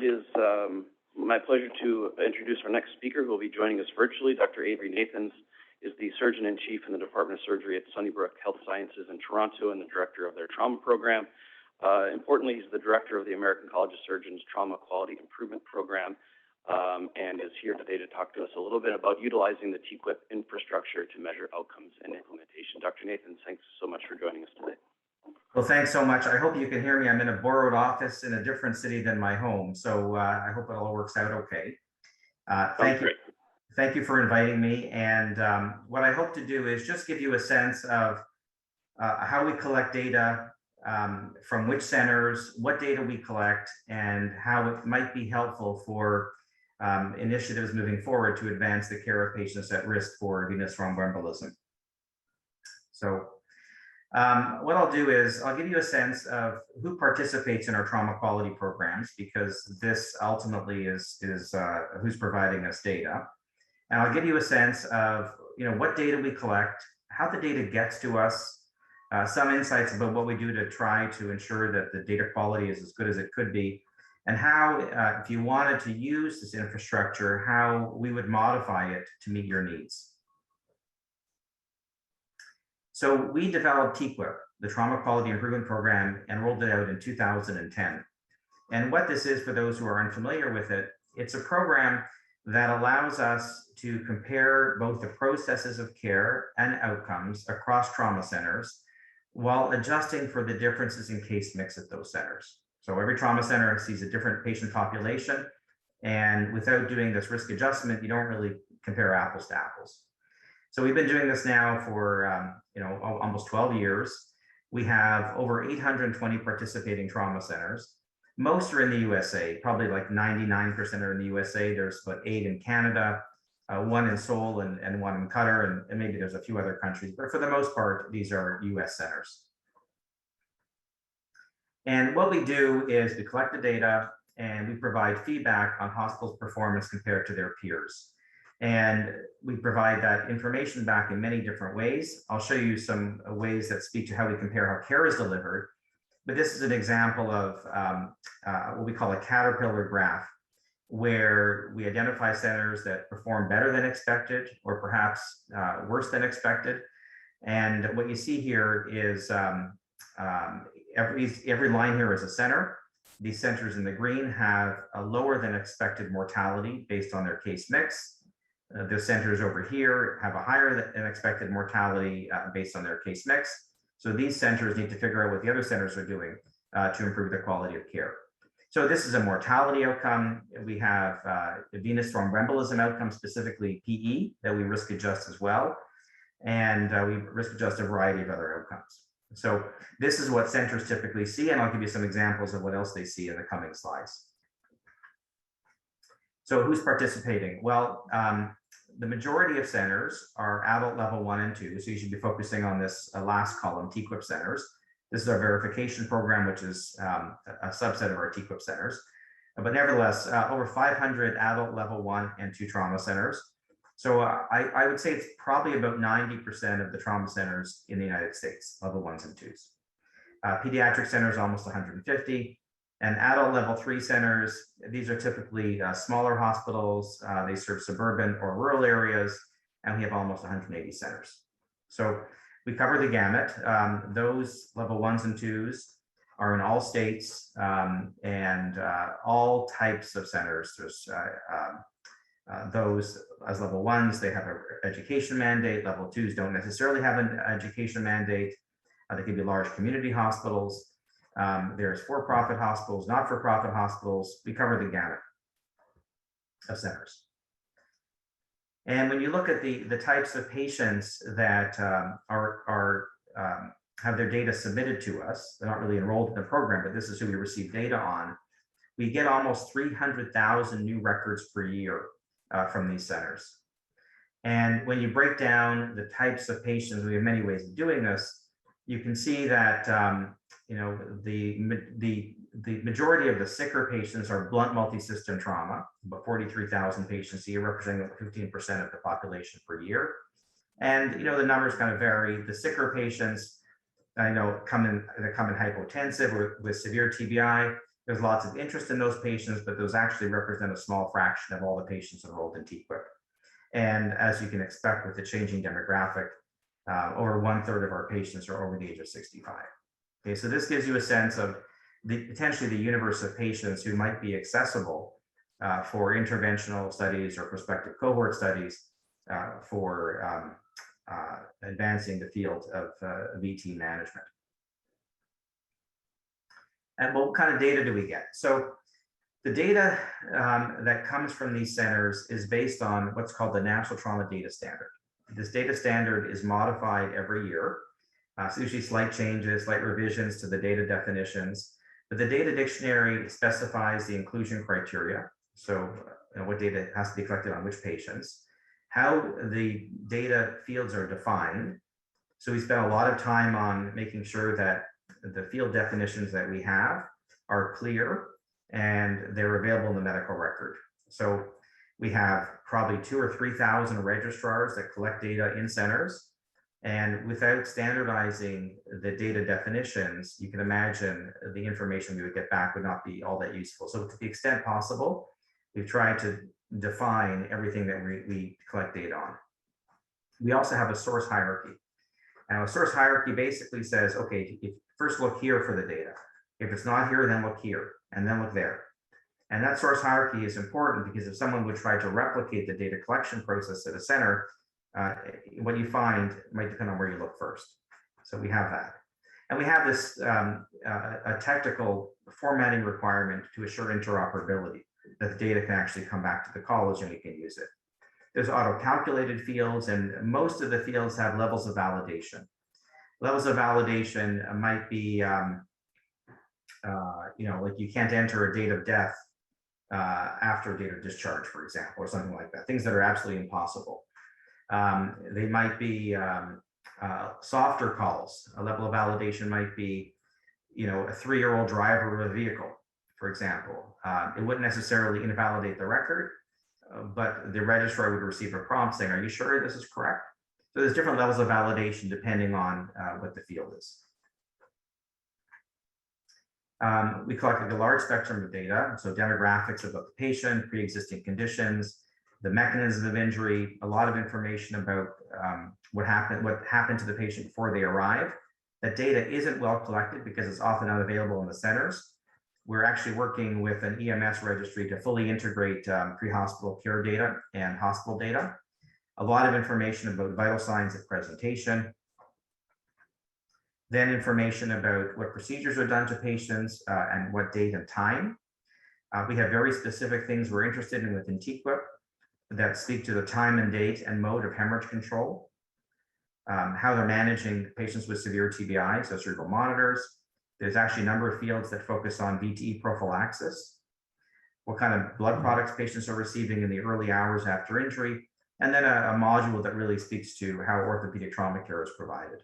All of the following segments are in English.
is my pleasure to introduce our next speaker who will be joining us virtually. Dr. Avery Nathens is the Surgeon-in-Chief in the Department of Surgery at Sunnybrook Health Sciences in Toronto and the Director of their Trauma Program. Importantly, he's the Director of the American College of Surgeons Trauma Quality Improvement Program and is here today to talk to us a little bit about utilizing the TQIP infrastructure to measure outcomes and implementation. Dr. Nathens, thanks so much for joining us today. Well, thanks so much. I hope you can hear me. I'm in a borrowed office in a different city than my home, so I hope it all works out okay. Thank you for inviting me. And what I hope to do is just give you a sense of how we collect data, from which centers, what data we collect, and how it might be helpful for initiatives moving forward to advance the care of patients at risk for venous thromboembolism. So what I'll do is I'll give you a sense of who participates in our trauma quality programs, because this ultimately is who's providing us data. And I'll give you a sense of what data we collect, how the data gets to us, some insights about what we do to try to ensure that the data quality is as good as it could be, and how, if you wanted to use this infrastructure, how we would modify it to meet your needs. So we developed TQIP, the Trauma Quality Improvement Program, and rolled it out in 2010. And what this is, for those who are unfamiliar with it, it's a program that allows us to compare both the processes of care and outcomes across trauma centers while adjusting for the differences in case mix at those centers. So every trauma center sees a different patient population, and without doing this risk adjustment, you don't really compare apples to apples. So we've been doing this now for almost 12 years. We have over 820 participating trauma centers. Most are in the USA, probably like 99% are in the USA. There's about 8 in Canada, 1 in Seoul and 1 in Qatar, and maybe there's a few other countries, but for the most part, these are US centers. And what we do is we collect the data and we provide feedback on hospitals' performance compared to their peers. And we provide that information back in many different ways. I'll show you some ways that speak to how we compare how care is delivered. But this is an example of what we call a caterpillar graph, where we identify centers that perform better than expected or perhaps worse than expected. And what you see here is every line here is a center. These centers in the green have a lower than expected mortality based on their case mix. The centers over here have a higher than expected mortality based on their case mix. So these centers need to figure out what the other centers are doing to improve the quality of care. So this is a mortality outcome. We have the venous thromboembolism outcome, specifically PE, that we risk adjust as well. And we risk adjust a variety of other outcomes. So this is what centers typically see, and I'll give you some examples of what else they see in the coming slides. So who's participating? Well, the majority of centers are adult level 1 and 2. So you should be focusing on this last column, TQIP centers. This is our verification program, which is a subset of our TQIP centers. But nevertheless, over 500 adult level 1 and 2 trauma centers. So I would say it's probably about 90% of the trauma centers in the United States, level 1s and 2s. Pediatric centers, almost 150. And adult level 3 centers, these are typically smaller hospitals. They serve suburban or rural areas, and we have almost 180 centers. So we cover the gamut. Those level 1s and 2s are in all states and all types of centers. There's those as level 1s, they have an education mandate. Level 2s don't necessarily have an education mandate. They can be large community hospitals. There's for-profit hospitals, not-for-profit hospitals. We cover the gamut of centers. And when you look at the types of patients that have their data submitted to us, they're not really enrolled in the program, but this is who we receive data on. We get almost 300,000 new records per year from these centers. And when you break down the types of patients, we have many ways of doing this. You can see that the majority of the sicker patients are blunt multisystem trauma, about 43,000 patients a year, representing 15% of the population per year. And the numbers kind of vary. The sicker patients, I know, come in hypotensive or with severe TBI. There's lots of interest in those patients, but those actually represent a small fraction of all the patients enrolled in TQIP. And as you can expect with the changing demographic, over 1/3 of our patients are over the age of 65. Okay, so this gives you a sense of potentially the universe of patients who might be accessible for interventional studies or prospective cohort studies for advancing the field of VT management. And what kind of data do we get? So the data that comes from these centers is based on what's called the National Trauma Data Standard. This data standard is modified every year. So usually slight changes, slight revisions to the data definitions. But the data dictionary specifies the inclusion criteria. So what data has to be collected on which patients, how the data fields are defined. So we spent a lot of time on making sure that the field definitions that we have are clear and they're available in the medical record. So we have probably 2,000 or 3,000 registrars that collect data in centers. And without standardizing the data definitions, you can imagine the information we would get back would not be all that useful. So to the extent possible, we've tried to define everything that we collect data on. We also have a source hierarchy. Now, a source hierarchy basically says, okay, first look here for the data. If it's not here, then look here, and then look there. And that source hierarchy is important because if someone would try to replicate the data collection process at a center, what you find might depend on where you look first. So we have that. And we have this a technical formatting requirement to assure interoperability, that the data can actually come back to the college and we can use it. There's auto-calculated fields, and most of the fields have levels of validation. Levels of validation might be, like you can't enter a date of death after a date of discharge, for example, or something like that, things that are absolutely impossible. They might be softer calls. A level of validation might be, a 3-year-old driver of a vehicle, for example. It wouldn't necessarily invalidate the record, but the registrar would receive a prompt saying, are you sure this is correct? So there's different levels of validation depending on what the field is. We collected a large spectrum of data, so demographics about the patient, pre-existing conditions, the mechanism of injury, a lot of information about what happened to the patient before they arrive. That data isn't well collected because it's often unavailable in the centers. We're actually working with an EMS registry to fully integrate pre-hospital care data and hospital data. A lot of information about vital signs of presentation. Then information about what procedures are done to patients and what date and time. We have very specific things we're interested in within TQIP that speak to the time and date and mode of hemorrhage control, how they're managing patients with severe TBI, so cerebral monitors. There's actually a number of fields that focus on VTE prophylaxis, what kind of blood products patients are receiving in the early hours after injury, and then a module that really speaks to how orthopedic trauma care is provided.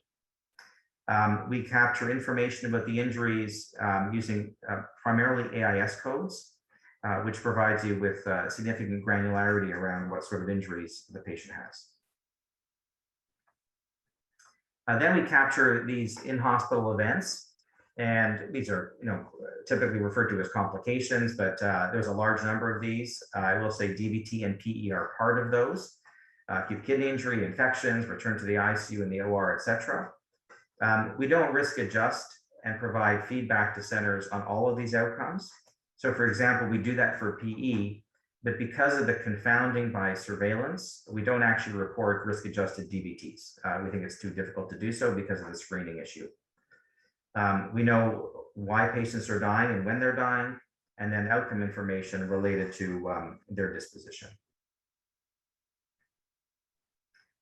We capture information about the injuries using primarily AIS codes, which provides you with significant granularity around what sort of injuries the patient has. Then we capture these in-hospital events, and these are typically referred to as complications, but there's a large number of these. I will say DVT and PE are part of those. Acute kidney injury, infections, return to the ICU and the OR, etc. We don't risk adjust and provide feedback to centers on all of these outcomes. So for example, we do that for PE, but because of the confounding by surveillance, we don't actually report risk adjusted DVTs. We think it's too difficult to do so because of the screening issue. We know why patients are dying and when they're dying, and then outcome information related to their disposition.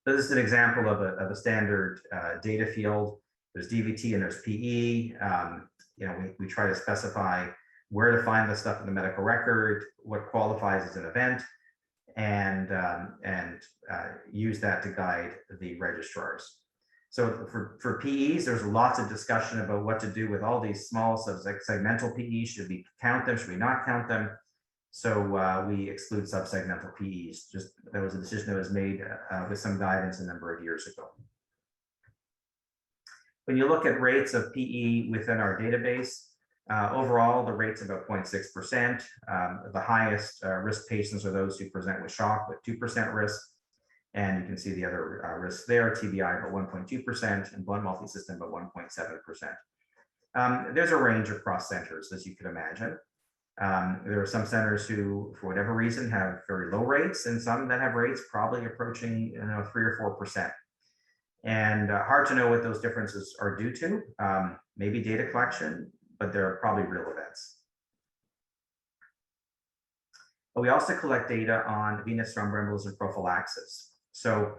So this is an example of a standard data field. There's DVT and there's PE. We try to specify where to find the stuff in the medical record, what qualifies as an event, and use that to guide the registrars. So for PEs, there's lots of discussion about what to do with all these small segmental PEs. Should we count them? Should we not count them? So we exclude subsegmental PEs. That was a decision that was made with some guidance a number of years ago. When you look at rates of PE within our database, Overall, the rate's about 0.6%. The highest risk patients are those who present with shock with 2% risk. And you can see the other risks there, TBI about 1.2% and blunt multisystem about 1.7%. There's a range across centers, as you could imagine. There are some centers who, for whatever reason, have very low rates, and some that have rates probably approaching 3 or 4%. And hard to know what those differences are due to. Maybe data collection, but they're probably real events. But we also collect data on venous thromboembolism prophylaxis. So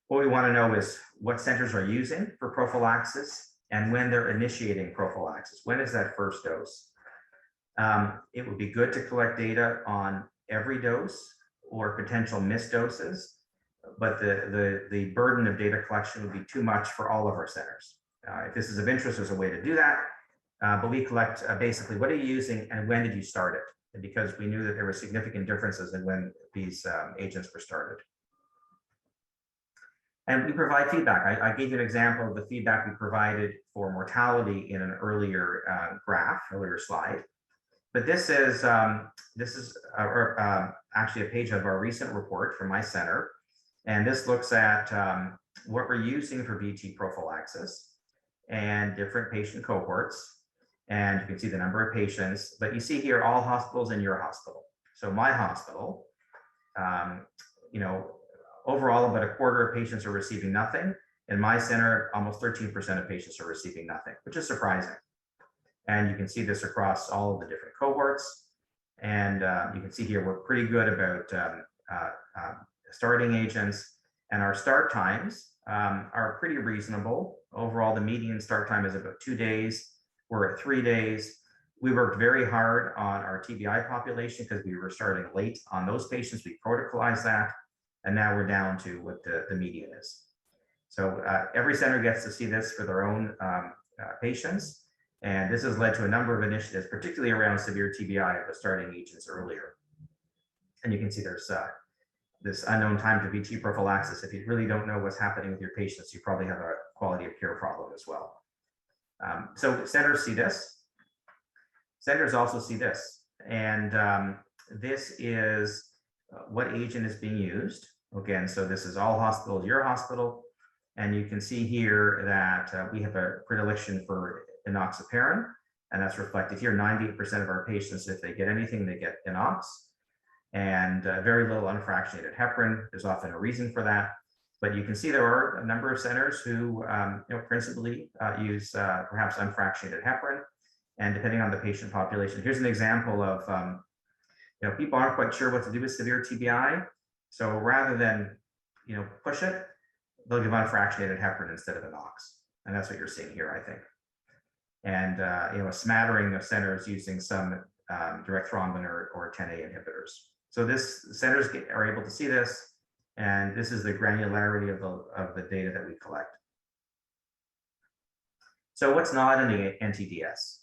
what we want to know is what centers are using for prophylaxis and when they're initiating prophylaxis. When is that first dose? It would be good to collect data on every dose or potential missed doses, but the burden of data collection would be too much for all of our centers. If this is of interest, there's a way to do that, but we collect basically what are you using and when did you start it? And because we knew that there were significant differences in when these agents were started. And we provide feedback. I gave you an example of the feedback we provided for mortality in an earlier earlier slide. But this is actually a page of our recent report from my center. And this looks at what we're using for VT prophylaxis and different patient cohorts. And you can see the number of patients, but you see here all hospitals in your hospital. So my hospital, overall about a quarter of patients are receiving nothing. In my center, almost 13% of patients are receiving nothing, which is surprising. And you can see this across all of the different cohorts. And you can see here, we're pretty good about starting agents, and our start times are pretty reasonable. Overall, the median start time is about 2 days. We're at 3 days. We worked very hard on our TBI population because we were starting late on those patients. We protocolized that, and now we're down to what the median is. So every center gets to see this for their own patients. And this has led to a number of initiatives, particularly around severe TBI, but starting agents earlier. And you can see there's this unknown time to VT prophylaxis. If you really don't know what's happening with your patients, you probably have a quality of care problem as well. So centers see this. Centers also see this. And this is what agent is being used. Again, so this is all hospitals, your hospital. And you can see here that we have a predilection for enoxaparin, and that's reflected here. 98% of our patients, if they get anything, they get enox, and very little unfractionated heparin. There's often a reason for that, but you can see there are a number of centers who principally use perhaps unfractionated heparin, and depending on the patient population. Here's an example of people aren't quite sure what to do with severe TBI, so rather than push it, they'll give unfractionated heparin instead of enox, and that's what you're seeing here, I think. And a smattering of centers using some direct thrombin or 10A inhibitors. So centers are able to see this, and this is the granularity of the data that we collect. So what's not in the NTDS?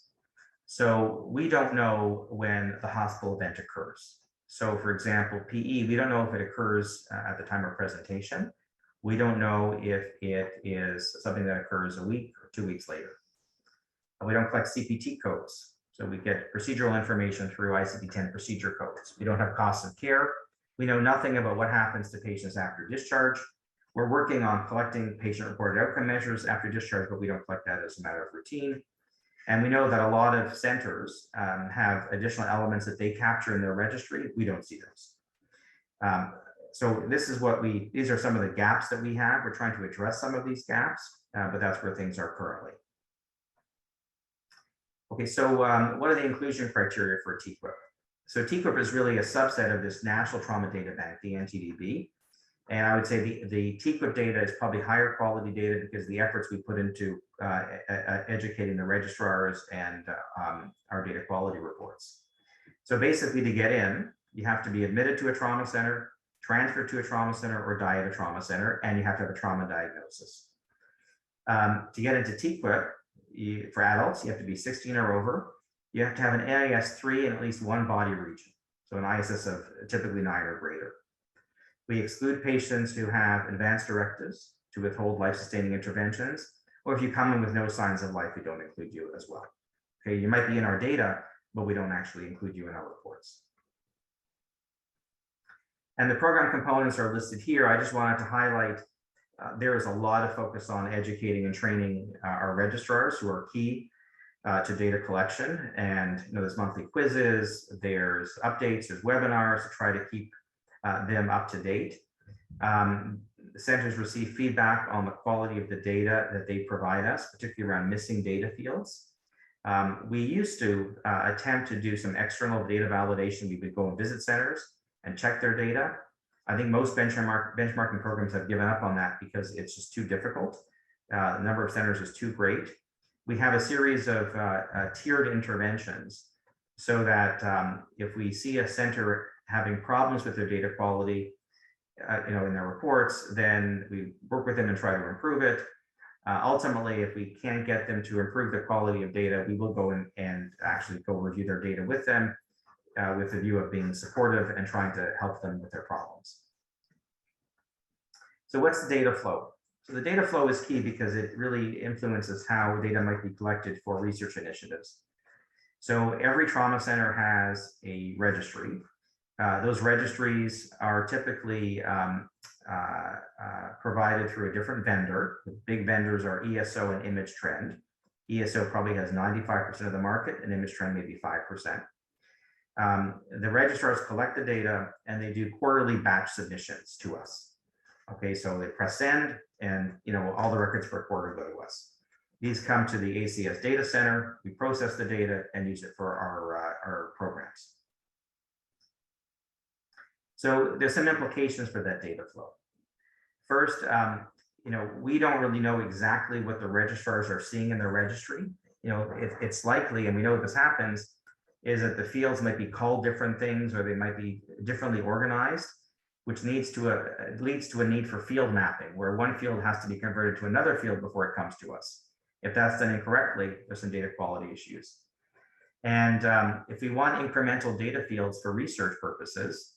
So we don't know when the hospital event occurs. So for example, PE, we don't know if it occurs at the time of presentation. We don't know if it is something that occurs a week or 2 weeks later. We don't collect CPT codes. So we get procedural information through ICD-10 procedure codes. We don't have costs of care. We know nothing about what happens to patients after discharge. We're working on collecting patient-reported outcome measures after discharge, but we don't collect that as a matter of routine. And we know that a lot of centers have additional elements that they capture in their registry. We don't see those. So these are some of the gaps that we have. We're trying to address some of these gaps, but that's where things are currently. Okay, so what are the inclusion criteria for TQIP? So TQIP is really a subset of this National Trauma Data Bank, the NTDB. And I would say the TQIP data is probably higher quality data because the efforts we put into educating the registrars and our data quality reports. So basically to get in, you have to be admitted to a trauma center, transferred to a trauma center, or die at a trauma center, and you have to have a trauma diagnosis. To get into TQIP, for adults, you have to be 16 or over. You have to have an NIS3 in at least one body region, so an ISS of typically 9 or greater. We exclude patients who have advanced directives to withhold life-sustaining interventions, or if you come in with no signs of life, we don't include you as well. Okay, you might be in our data, but we don't actually include you in our reports. And the program components are listed here. I just wanted to highlight there is a lot of focus on educating and training our registrars, who are key to data collection. And there's monthly quizzes, there's updates, there's webinars to try to keep them up to date. The centers receive feedback on the quality of the data that they provide us, particularly around missing data fields. We used to attempt to do some external data validation. We would go and visit centers and check their data. I think most benchmarking programs have given up on that because it's just too difficult. The number of centers is too great. We have a series of tiered interventions so that if we see a center having problems with their data quality, in their reports, then we work with them and try to improve it. Ultimately, if we can't get them to improve the quality of data, we will go in and actually go review their data with them with the view of being supportive and trying to help them with their problems. So what's the data flow? So the data flow is key because it really influences how data might be collected for research initiatives. So every trauma center has a registry. Those registries are typically provided through a different vendor. The big vendors are ESO and ImageTrend. ESO probably has 95% of the market, and ImageTrend maybe 5%. The registrars collect the data and they do quarterly batch submissions to us. Okay, so they press send, and all the records for a quarter go to us. These come to the ACS data center. We process the data and use it for our programs. So there's some implications for that data flow. First, we don't really know exactly what the registrars are seeing in their registry. It's likely, and we know this happens, is that the fields might be called different things, or they might be differently organized, which leads to a need for field mapping, where one field has to be converted to another field before it comes to us. If that's done incorrectly, there's some data quality issues. And if we want incremental data fields for research purposes,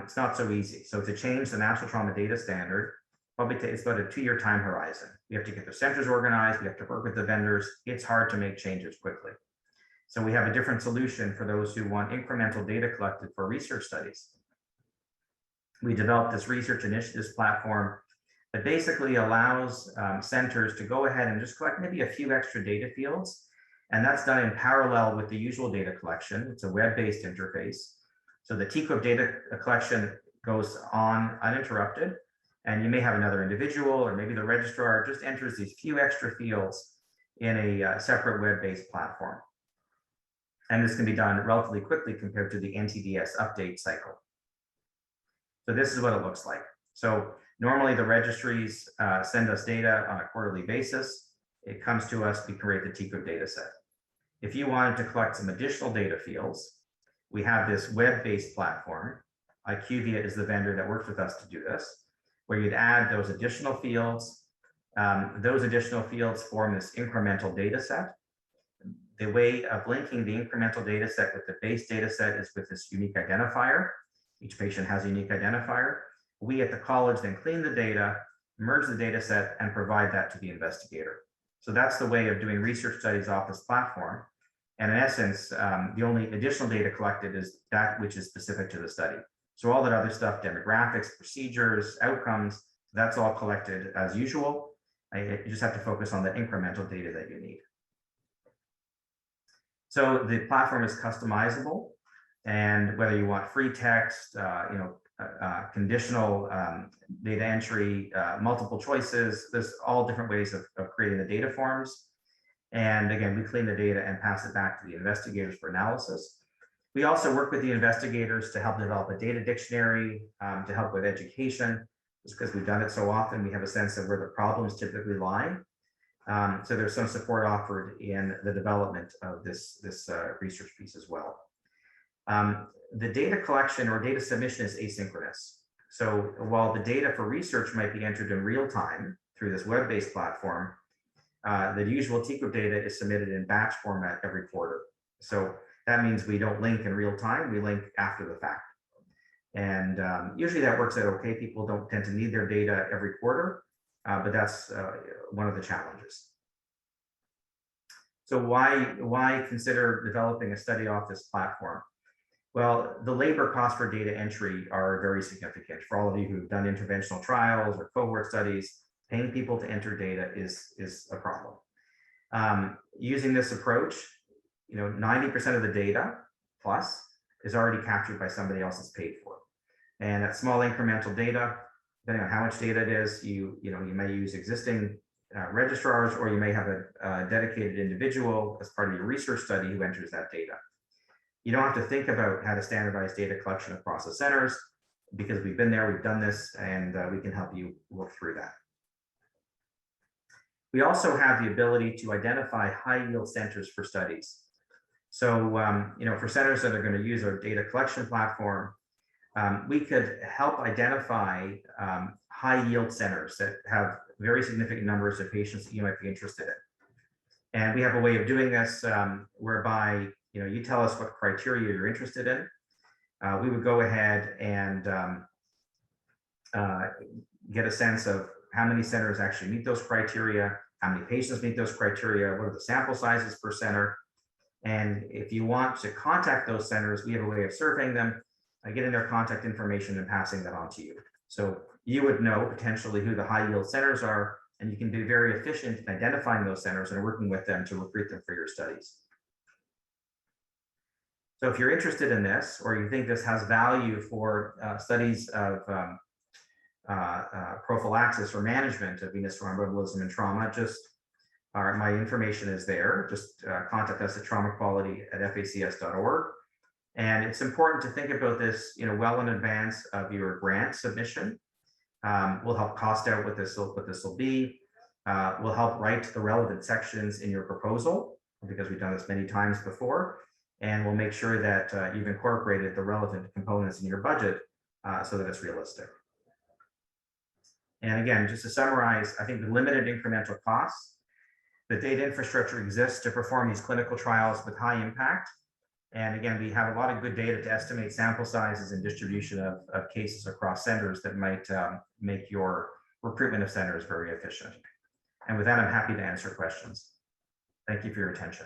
it's not so easy. So to change the National Trauma Data Standard, probably it's about a 2-year time horizon. We have to get the centers organized. We have to work with the vendors. It's hard to make changes quickly. So we have a different solution for those who want incremental data collected for research studies. We developed this research initiatives platform that basically allows centers to go ahead and just collect maybe a few extra data fields. And that's done in parallel with the usual data collection. It's a web-based interface. So the TQIP data collection goes on uninterrupted, and you may have another individual, or maybe the registrar just enters these few extra fields in a separate web-based platform. And this can be done relatively quickly compared to the NTDS update cycle. So this is what it looks like. So normally the registries send us data on a quarterly basis. It comes to us, we create the TQIP data set. If you wanted to collect some additional data fields, we have this web-based platform. IQVIA is the vendor that works with us to do this, where you'd add those additional fields. Those additional fields form this incremental data set. The way of linking the incremental data set with the base data set is with this unique identifier. Each patient has a unique identifier. We at the college then clean the data, merge the data set, and provide that to the investigator. So that's the way of doing research studies off this platform. And in essence, the only additional data collected is that which is specific to the study. So all that other stuff, demographics, procedures, outcomes, that's all collected as usual. You just have to focus on the incremental data that you need. So the platform is customizable, and whether you want free text, conditional data entry, multiple choices, there's all different ways of creating the data forms. And again, we clean the data and pass it back to the investigators for analysis. We also work with the investigators to help develop a data dictionary, to help with education. Just because we've done it so often, we have a sense of where the problems typically lie. So there's some support offered in the development of this research piece as well. The data collection or data submission is asynchronous. So while the data for research might be entered in real time through this web-based platform, the usual TQIP data is submitted in batch format every quarter. So that means we don't link in real time, we link after the fact. And usually that works out okay. People don't tend to need their data every quarter, but that's one of the challenges. So why consider developing a study off this platform? Well, the labor costs for data entry are very significant. For all of you who've done interventional trials or cohort studies, paying people to enter data is a problem. Using this approach, 90% of the data plus is already captured by somebody else that's paid for. And that small incremental data, depending on how much data it is, you may use existing registrars, or you may have a dedicated individual as part of your research study who enters that data. You don't have to think about how to standardize data collection across the centers, because we've been there, we've done this, and we can help you work through that. We also have the ability to identify high yield centers for studies. So, for centers that are going to use our data collection platform, we could help identify high yield centers that have very significant numbers of patients that you might be interested in. And we have a way of doing this whereby you tell us what criteria you're interested in. We would go ahead and get a sense of how many centers actually meet those criteria, how many patients meet those criteria, what are the sample sizes per center. And if you want to contact those centers, we have a way of surveying them, getting their contact information and passing that on to you. So you would know potentially who the high yield centers are, and you can be very efficient in identifying those centers and working with them to recruit them for your studies. So if you're interested in this, or you think this has value for studies of prophylaxis or management of venous thromboembolism and trauma, my information is there. Just contact us at traumaquality@facs.org. And it's important to think about this, well in advance of your grant submission. We'll help cost out what this will be. We'll help write the relevant sections in your proposal, because we've done this many times before. And we'll make sure that you've incorporated the relevant components in your budget so that it's realistic. And again, just to summarize, I think the limited incremental costs, the data infrastructure exists to perform these clinical trials with high impact. And again, we have a lot of good data to estimate sample sizes and distribution of cases across centers that might make your recruitment of centers very efficient. And with that, I'm happy to answer questions. Thank you for your attention.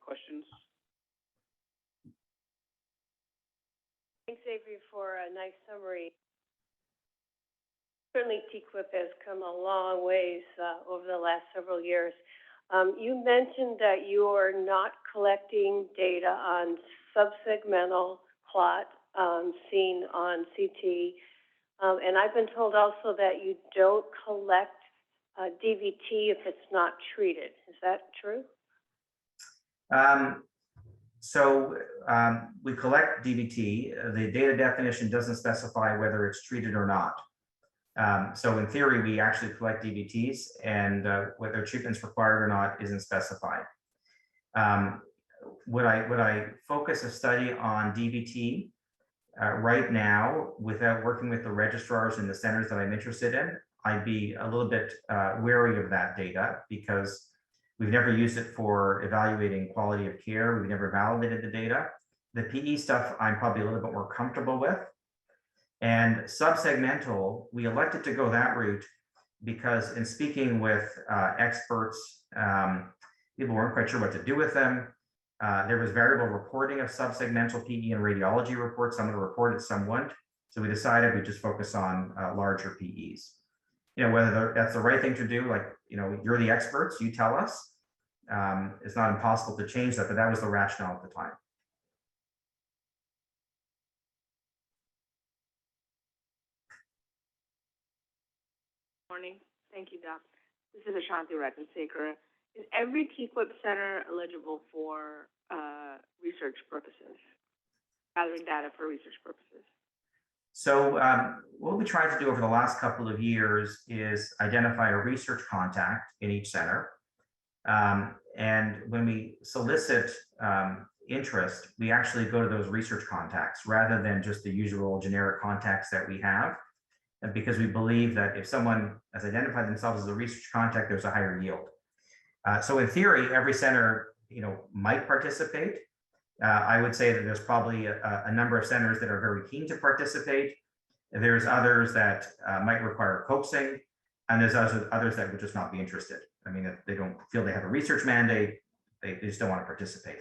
Questions? Thanks, Avery, for a nice summary. Certainly, TQIP has come a long ways over the last several years. You mentioned that you are not collecting data on subsegmental clot seen on CT, and I've been told also that you don't collect DVT if it's not treated. Is that true? We collect DVT. The data definition doesn't specify whether it's treated or not. So in theory, we actually collect DVTs, and whether treatment's required or not isn't specified. Would I focus a study on DVT right now without working with the registrars in the centers that I'm interested in? I'd be a little bit wary of that data, because we've never used it for evaluating quality of care. We've never validated the data. The PE stuff, I'm probably a little bit more comfortable with. And subsegmental, we elected to go that route because in speaking with experts, people weren't quite sure what to do with them. There was variable reporting of subsegmental PE and radiology reports. Some would report it, some wouldn't. So we decided we just focus on larger PEs. Whether that's the right thing to do, you're the experts, you tell us. It's not impossible to change that, but that was the rationale at the time. Morning. Thank you, Doc. This is Ashanti Ratnasekara. Is every TQIP center eligible for research purposes, gathering data for research purposes? So what we tried to do over the last couple of years is identify a research contact in each center. And when we solicit interest, we actually go to those research contacts rather than just the usual generic contacts that we have, because we believe that if someone has identified themselves as a research contact, there's a higher yield. So in theory, every center might participate. I would say that there's probably a number of centers that are very keen to participate, There's others that might require coaxing, and there's others that would just not be interested. I mean, if they don't feel they have a research mandate, they just don't want to participate.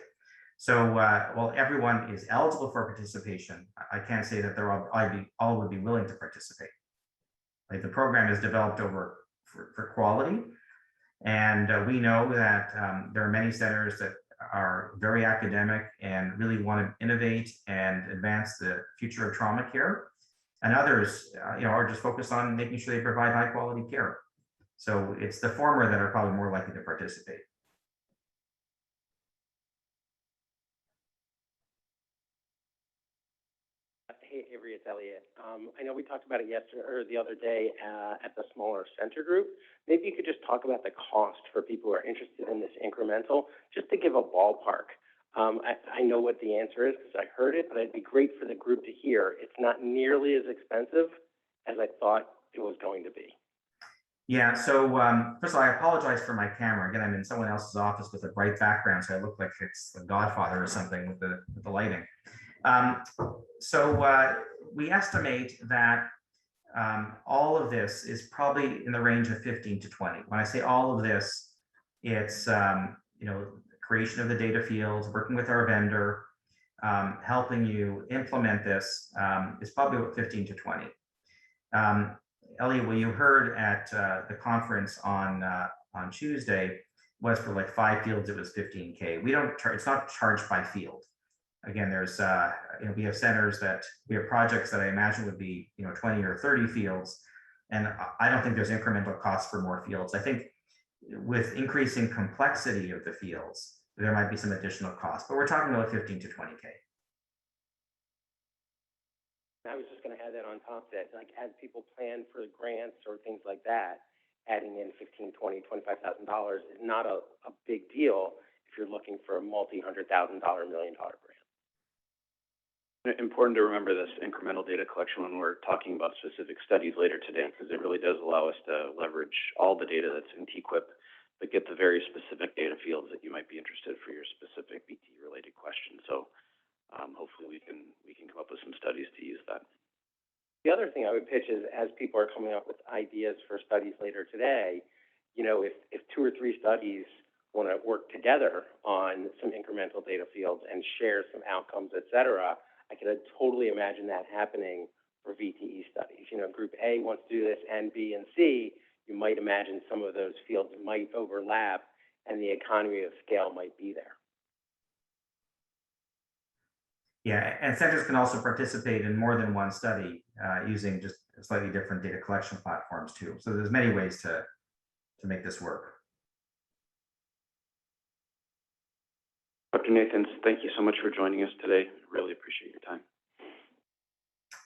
So while everyone is eligible for participation, I can't say that they're all would be willing to participate. Like, the program is developed for quality, and we know that there are many centers that are very academic and really want to innovate and advance the future of trauma care, and others, are just focused on making sure they provide high quality care. So it's the former that are probably more likely to participate. Hey, Avery, it's Elliot. I know we talked about it yesterday or the other day at the smaller center group. Maybe you could just talk about the cost for people who are interested in this incremental, just to give a ballpark. I know what the answer is because I heard it, but it'd be great for the group to hear. It's not nearly as expensive as I thought it was going to be. Yeah, so first of all, I apologize for my camera. Again, I'm in someone else's office with a bright background, so I look like it's The Godfather or something with the lighting. So we estimate that all of this is probably in the range of 15 to 20. When I say all of this, it's creation of the data fields, working with our vendor, helping you implement this is probably about 15 to 20. Elliot, what you heard at the conference on Tuesday was for like 5 fields, it was $15K. We don't charge; it's not charged by field. Again, there's we have centers that we have projects that I imagine would be 20 or 30 fields, and I don't think there's incremental costs for more fields. I think with increasing complexity of the fields, there might be some additional costs, but we're talking about 15 to 20K. I was just going to add that on top of that, like as people plan for grants or things like that, adding in $15,000, $20,000, $25,000 is not a big deal if you're looking for a multi-$100,000, $1 million grant. Important to remember this incremental data collection when we're talking about specific studies later today, because it really does allow us to leverage all the data that's in TQIP, but get the very specific data fields that you might be interested for your specific BT-related question. So hopefully we can come up with some studies to use that. The other thing I would pitch is, as people are coming up with ideas for studies later today, if 2 or 3 studies want to work together on some incremental data fields and share some outcomes, et cetera, I could totally imagine that happening for VTE studies. Group A wants to do this, and B and C, you might imagine some of those fields might overlap and the economy of scale might be there. Yeah, and centers can also participate in more than one study using just slightly different data collection platforms too. So there's many ways to make this work. Dr. Nathens, thank you so much for joining us today. Really